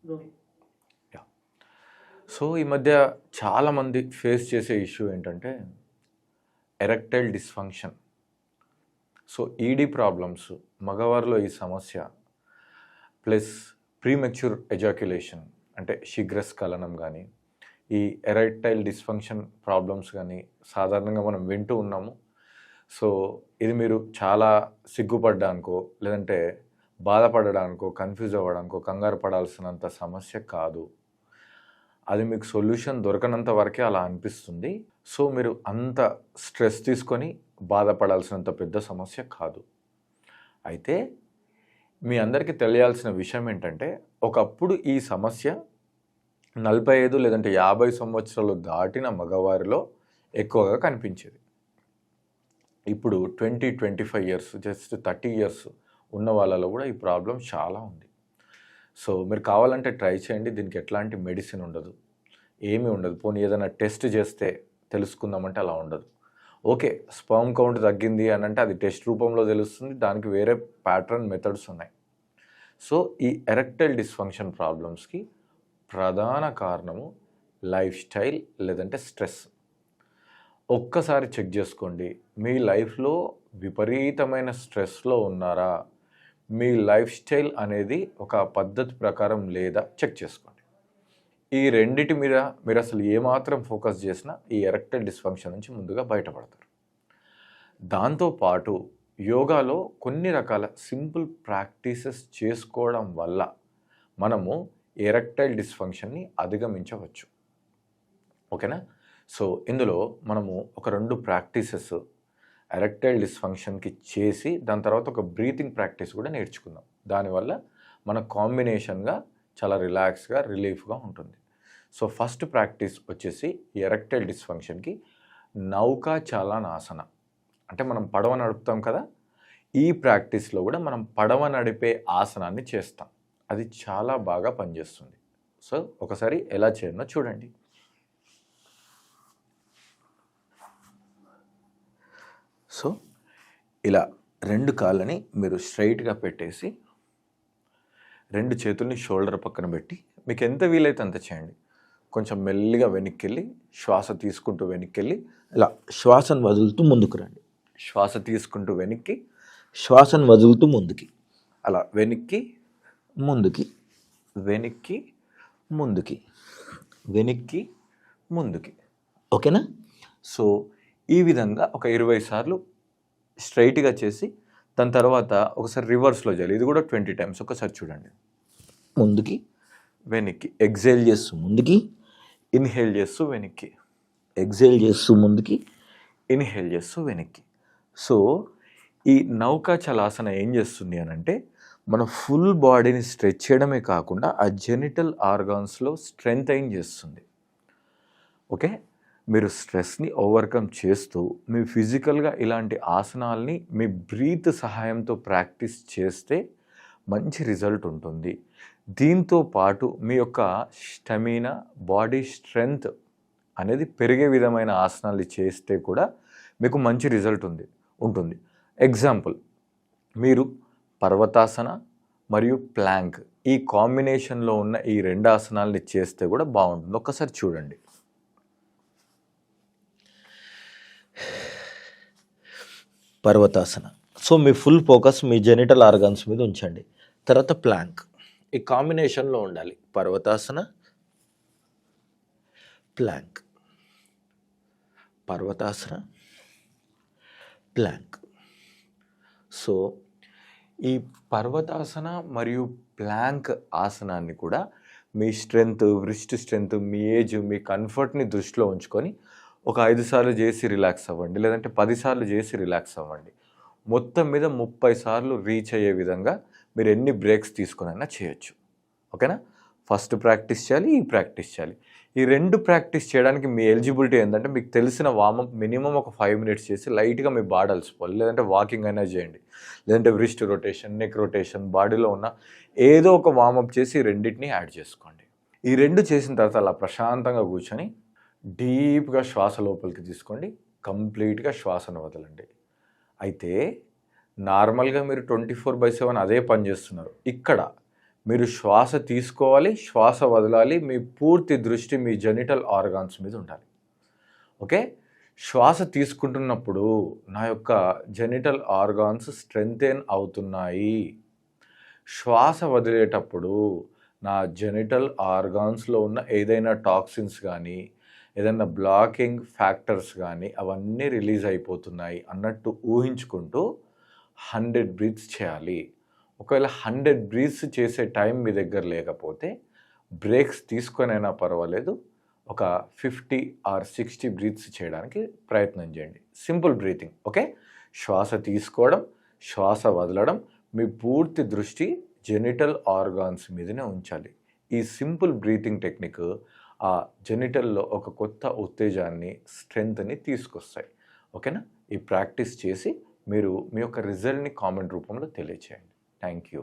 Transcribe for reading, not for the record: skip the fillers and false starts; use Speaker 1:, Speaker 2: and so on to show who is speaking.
Speaker 1: Yeah! So, ఈ మధ్య చాలామంది ఫేస్ చేసే ఇష్యూ ఏంటంటే erectile dysfunction. So, ED problems, మగవారిలో ఈ సమస్య ప్లస్ ప్రీమెచ్యూర్ ఎజాక్యులేషన్ అంటే శీఘ్రస్ఖలనం గానీ, ఈ ఎరెక్టైల్ డిస్‌ఫంక్షన్ ప్రాబ్లమ్స్ గానీ సాధారణంగా మనం వింటూ ఉన్నాము. సో, ఇది మీరు చాలా సిగ్గుపడ్డానికో, లేదంటే బాధపడడానికో, కన్‌ఫ్యూజ్ అవ్వడానికో, కంగారు పడాల్సినంత సమస్య కాదు. అది మీకు సొల్యూషన్ దొరకనంత వరకే అలా అనిపిస్తుంది. సో, మీరు అంత స్ట్రెస్ తీసుకొని బాధపడాల్సినంత పెద్ద సమస్య కాదు. అయితే మీ అందరికీ తెలియాల్సిన విషయం ఏంటంటే, ఒకప్పుడు ఈ సమస్య 45 లేదంటే 50 సంవత్సరాలు దాటిన మగవారిలో ఎక్కువగా కనిపించేది. ఇప్పుడు 20, 25 ఇయర్స్ జస్ట్ 30 ఇయర్స్ ఉన్న వాళ్ళలో కూడా ఈ ప్రాబ్లమ్ చాలా ఉంది. సో, మీరు కావాలంటే ట్రై చేయండి. దీనికి ఎట్లాంటి మెడిసిన్ ఉండదు. ఏమీ ఉండదు. పోనీ ఏదైనా టెస్ట్ చేస్తే తెలుసుకుందామంటే అలా ఉండదు. ఓకే, స్పర్మ్ కౌంట్ తగ్గింది అని అంటే అది టెస్ట్ రూపంలో తెలుస్తుంది. దానికి వేరే ప్యాటర్న్ మెథడ్స్ ఉన్నాయి. సో, ఈ ఎరెక్టైల్ డిస్‌ఫంక్షన్ ప్రాబ్లమ్స్‌కి ప్రధాన కారణము లైఫ్ స్టైల్ లేదంటే స్ట్రెస్. ఒక్కసారి చెక్ చేసుకోండి. మీ లైఫ్‌లో విపరీతమైన స్ట్రెస్‌లో ఉన్నారా? మీ లైఫ్ స్టైల్ అనేది ఒక పద్ధతి ప్రకారం లేదా చెక్ చేసుకోండి. ఈ రెండిటి మీద మీరు అసలు ఏమాత్రం ఫోకస్ చేసినా ఈ ఎరెక్టైల్ డిస్‌ఫంక్షన్ నుంచి ముందుగా బయటపడతారు. దాంతోపాటు యోగాలో కొన్ని రకాల సింపుల్ ప్రాక్టీసెస్ చేసుకోవడం వల్ల మనము ఎరెక్టైల్ డిస్‌ఫంక్షన్‌ని అధిగమించవచ్చు. ఓకేనా? సో, ఇందులో మనము ఒక 2 ప్రాక్టీసెస్ ఎరెక్టైల్ డిస్‌ఫంక్షన్‌కి చేసి దాని తర్వాత ఒక బ్రీతింగ్ ప్రాక్టీస్ కూడా నేర్చుకుందాం. దానివల్ల మన కాంబినేషన్‌గా చాలా రిలాక్స్‌గా, రిలీఫ్‌గా ఉంటుంది. సో, ఫస్ట్ ప్రాక్టీస్ వచ్చేసి ఎరెక్టైల్ డిస్‌ఫంక్షన్‌కి నౌకా చలనాసన. అంటే మనం పడవ నడుపుతాం కదా! ఈ ప్రాక్టీస్‌లో కూడా మనం పడవ నడిపే ఆసనాన్ని చేస్తాం. అది చాలా బాగా పనిచేస్తుంది. సో, ఒకసారి ఎలా చేయాలో చూడండి. సో, ఇలా 2 కాళ్ళని మీరు స్ట్రెయిట్‌గా పెట్టేసి 2 చేతుల్ని షోల్డర్ పక్కన పెట్టి మీకు ఎంత వీలైతే అంత చేయండి. కొంచెం మెల్లిగా వెనక్కెళ్ళి శ్వాస తీసుకుంటూ వెనక్కెళ్ళి ఇలా శ్వాసను వదులుతూ ముందుకు రండి. శ్వాస తీసుకుంటూ వెనక్కి, శ్వాసను వదులుతూ ముందుకి. అలా వెనక్కి, ముందుకి, వెనక్కి, ముందుకి, వెనక్కి, ముందుకి. ఓకేనా? సో, ఈ విధంగా ఒక 20 సార్లు స్ట్రైట్‌గా చేసి దాని తర్వాత ఒకసారి రివర్స్‌లో చేయాలి. ఇది కూడా 20 టైమ్స్. ఒకసారి చూడండి. ముందుకి, వెనక్కి, ఎక్సేల్ చేస్తూ ముందుకి, ఇన్హేల్ చేస్తూ వెనక్కి, ఎక్సేల్ చేస్తూ ముందుకి, ఇన్హేల్ చేస్తూ వెనక్కి. సో, ఈ నౌకా చలాసన ఏం చేస్తుంది అని అంటే మన ఫుల్ బాడీని స్ట్రెచ్ చేయడమే కాకుండా ఆ జెనిటల్ ఆర్గాన్స్లో స్ట్రెంథైన్ చేస్తుంది. ఓకే, మీరు స్ట్రెస్ని ఓవర్కమ్ చేస్తూ మీ ఫిజికల్గా ఇలాంటి ఆసనాల్ని మీ బ్రీత్ సహాయంతో ప్రాక్టీస్ చేస్తే మంచి రిజల్ట్ ఉంటుంది. దీంతో పాటు మీ యొక్క స్టెమినా, బాడీ స్ట్రెంగ్త్ అనేది పెరిగే విధమైన ఆసనాలు చేస్తే కూడా మీకు మంచి రిజల్ట్ ఉంటుంది. ఎగ్జాంపుల్, మీరు పర్వతాసన మరియు ప్లాంక్ ఈ కాంబినేషన్లో ఉన్న ఈ 2 ఆసనాలని చేస్తే కూడా బాగుంటుంది. ఒక్కసారి చూడండి. పర్వతాసన. సో, మీ ఫుల్ ఫోకస్ మీ జెనిటల్ ఆర్గాన్స్ మీద ఉంచండి. తర్వాత ప్లాంక్ ఈ కాంబినేషన్లో ఉండాలి. పర్వతాసన, ప్లాంక్, పర్వతాసన, ప్లాంక్. సో, ఈ పర్వతాసన మరియు ప్లాంక్ ఆసనాన్ని కూడా మీ స్ట్రెంగ్త్, వ్రిస్ట్ స్ట్రెంగ్త్, మీ ఏజ్, మీ కంఫర్ట్ని దృష్టిలో ఉంచుకొని ఒక 5 సార్లు చేసి రిలాక్స్ అవ్వండి. లేదంటే 10 సార్లు చేసి రిలాక్స్ అవ్వండి. మొత్తం మీద 30 సార్లు రీచ్ అయ్యే విధంగా మీరు ఎన్ని బ్రేక్స్ తీసుకునైనా చేయొచ్చు. ఓకేనా? ఫస్ట్ ప్రాక్టీస్ చేయాలి, ఈ ప్రాక్టీస్ చేయాలి. ఈ 2 ప్రాక్టీస్ చేయడానికి మీ ఎలిజిబిలిటీ ఏంటంటే మీకు తెలిసిన వార్మప్ మినిమం ఒక 5 మినిట్స్ చేసి లైట్గా మీ బాడీ అలసిపోవాలి. లేదంటే వాకింగ్ అయినా చేయండి. లేదంటే వ్రిస్ట్ రొటేషన్, నెక్ రొటేషన్, బాడీలో ఉన్న ఏదో ఒక వార్మప్ చేసి రెండింటిని యాడ్ చేసుకోండి. ఈ 2 చేసిన తర్వాత అలా ప్రశాంతంగా కూర్చొని డీప్గా శ్వాస లోపలికి తీసుకోండి. కంప్లీట్గా శ్వాసను వదలండి. అయితే నార్మల్గా మీరు 24/7 అదే పని చేస్తున్నారు. ఇక్కడ మీరు శ్వాస తీసుకోవాలి, శ్వాస వదలాలి. మీ పూర్తి దృష్టి మీ జెనిటల్ ఆర్గాన్స్ మీద ఉండాలి. ఓకే, శ్వాస తీసుకుంటున్నప్పుడు నా యొక్క జెనిటల్ ఆర్గాన్స్ స్ట్రెంథెన్ అవుతున్నాయి. శ్వాస వదిలేటప్పుడు నా జెనిటల్ ఆర్గాన్స్లో ఉన్న ఏదైనా టాక్సిన్స్ కానీ ఏదైనా బ్లాకింగ్ ఫ్యాక్టర్స్ కానీ అవన్నీ రిలీజ్ అయిపోతున్నాయి అన్నట్టు ఊహించుకుంటూ 100 బ్రీత్స్ చేయాలి. ఒకవేళ 100 బ్రీత్స్ చేసే టైం మీ దగ్గర లేకపోతే బ్రేక్స్ తీసుకొనైనా పర్వాలేదు, ఒక 50 ఆర్ 60 బ్రీత్స్ చేయడానికి ప్రయత్నం చేయండి. Simple breathing. ఓకే, శ్వాస తీసుకోవడం, శ్వాస వదలడం, మీ పూర్తి దృష్టి జెనిటల్ ఆర్గాన్స్ మీదనే ఉంచాలి. ఈ సింపుల్ బ్రీతింగ్ టెక్నిక్ ఆ జెనిటల్లో ఒక కొత్త ఉత్తేజాన్ని, స్ట్రెంగ్త్ని తీసుకొస్తాయి. ఓకేనా, ఈ ప్రాక్టీస్ చేసి మీరు మీ యొక్క రిజల్ట్ని కామెంట్ రూపంలో తెలియచేయండి. Thank you.